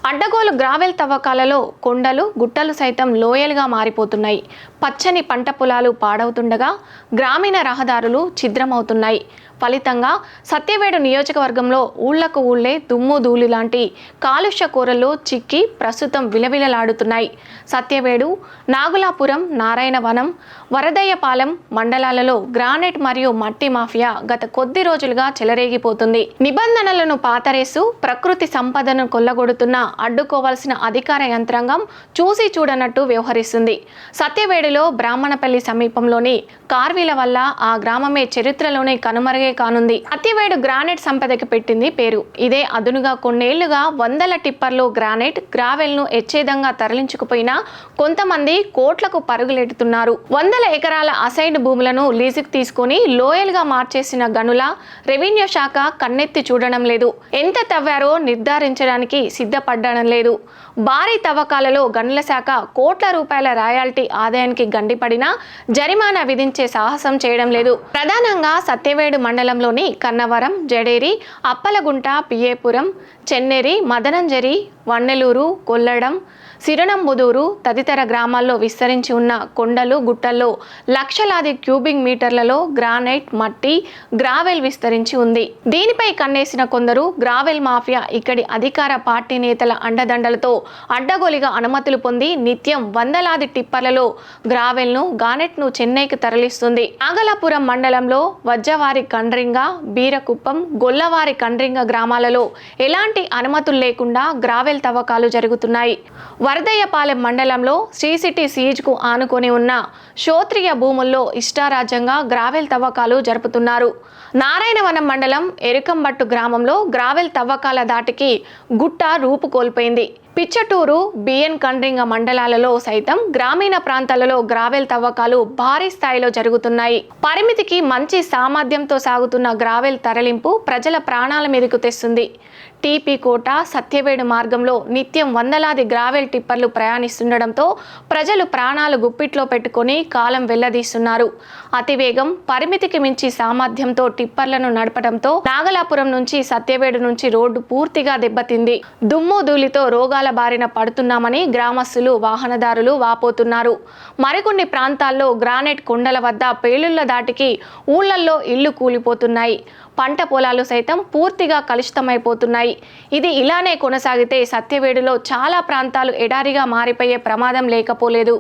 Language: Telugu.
అడ్డగోలు గ్రావెల్ తవ్వకాలలో కొండలు గుట్టలు సైతం లోయలుగా మారిపోతున్నాయి. పచ్చని పంట పొలాలు పాడవుతుండగా గ్రామీణ రహదారులు ఛిద్రమవుతున్నాయి. ఫలితంగా సత్యవేడు నియోజకవర్గంలో ఊళ్లకు ఊళ్లే దుమ్ము ధూళి లాంటి కాలుష్య కూరల్లో చిక్కి ప్రస్తుతం విలవిలలాడుతున్నాయి. సత్యవేడు, నాగులాపురం, నారాయణవనం, వరదయ్యపాలెం మండలాలలో గ్రానైట్ మరియు మట్టి మాఫియా గత కొద్ది రోజులుగా చెలరేగిపోతుంది. నిబంధనలను పాతరేస్తూ ప్రకృతి సంపదను కొల్లగొడుతున్న అడ్డుకోవాల్సిన అధికార యంత్రాంగం చూసి చూడనట్టు వ్యవహరిస్తుంది. సత్యవేడులో బ్రాహ్మణపల్లి సమీపంలోని కార్వీల వల్ల ఆ గ్రామమే చరిత్రలోనే కనుమరుగే కానుంది. సత్యవేడు గ్రానైట్ సంపదకి పెట్టింది పేరు. ఇదే అదునుగా కొన్నేళ్లుగా వందల టిప్పర్లు గ్రానైట్, గ్రావెల్ ను ఎచ్చేదంగా తరలించుకుపోయినా కొంతమంది కోట్లకు పరుగులెడుతున్నారు. వందల ఎకరాల అసైడ్ భూములను లీజుకు తీసుకుని లోయలుగా మార్చేసిన గనుల రెవెన్యూ శాఖ కన్నెత్తి చూడడం లేదు. ఎంత తవ్వారో నిర్ధారించడానికి సిద్ధపడడం లేదు. భారీ తవ్వకాలలో గనుల శాఖ కోట్ల రూపాయల రాయల్టీ ఆదాయానికి గండిపడినా జరిమానా విధించే సాహసం చేయడం లేదు. ప్రధానంగా సత్యవేడు మండలంలోని కన్నవరం, జడేరి, అప్పలగుంట, పిఏపురం, చెన్నేరి, మదనంజరి, వన్నెలూరు, కొల్లడం, సిరణంబుదూరు తదితర గ్రామాల్లో విస్తరించి ఉన్న కొండలు గుట్టల్లో లక్షలాది క్యూబిక్ మీటర్లలో గ్రానైట్, మట్టి, గ్రావెల్ విస్తరించి ఉంది. దీనిపై కన్నేసిన కొందరు గ్రావెల్ మాఫియా ఇక్కడి అధికార పార్టీ నేతల అండదండలతో అడ్డగోలిగా అనుమతులు పొంది నిత్యం వందలాది టిప్పర్లలో గ్రావెల్ను, గానెట్ను చెన్నైకి తరలిస్తుంది. నాగలాపురం మండలంలో వజ్జవారి కండ్రింగ, బీరకుప్పం, గొల్లవారి కండ్రింగ గ్రామాలలో ఎలాంటి అనుమతులు లేకుండా గ్రావెల్ తవ్వకాలు జరుగుతున్నాయి. వరదయ్యపాలెం మండలంలో శ్రీసిటీ సీజ్కు ఆనుకొని ఉన్న క్షోత్రియ భూముల్లో ఇష్టారాజ్యంగా గ్రావెల్ తవ్వకాలు జరుపుతున్నారు. నారాయణవనం మండలం ఎరుకంబట్టు గ్రామంలో గ్రావెల్ తవ్వకాల దాటికి గుట్ట రూపు కోల్పోయింది. పిచ్చటూరు, బిఎన్ కండ్రింగ మండలాలలో సైతం గ్రామీణ ప్రాంతాలలో గ్రావెల్ తవ్వకాలు భారీ స్థాయిలో జరుగుతున్నాయి. పరిమితికి మంచి సామర్థ్యంతో సాగుతున్న గ్రావెల్ తరలింపు ప్రజల ప్రాణాల మీదకు తెస్తుంది. టీపీ కోట, సత్యవేడు మార్గంలో నిత్యం వందలాది గ్రావెల్ టిప్పర్లు ప్రయాణిస్తుండటంతో ప్రజలు ప్రాణాలు గుప్పిట్లో పెట్టుకొని కాలం వెళ్లదీస్తున్నారు. అతివేగం, పరిమితికి మించి సామర్థ్యంతో టిప్పర్లను నడపడంతో నాగలాపురం నుంచి సత్యవేడు నుంచి రోడ్డు పూర్తిగా దెబ్బతింది. దుమ్ము ధూళితో రోగాల బారిన పడుతున్నామని గ్రామస్తులు, వాహనదారులు వాపోతున్నారు. మరికొన్ని ప్రాంతాల్లో గ్రానైట్ కొండల వద్ద పేలుళ్ల దాటికి ఊళ్లల్లో ఇళ్లు కూలిపోతున్నాయి. పంట పొలాలు సైతం పూర్తిగా కలుషితమైపోతున్నాయి. ఇది ఇలానే కొనసాగితే సత్యవేడులో చాలా ప్రాంతాలు ఎడారిగా మారిపోయే ప్రమాదం లేకపోలేదు.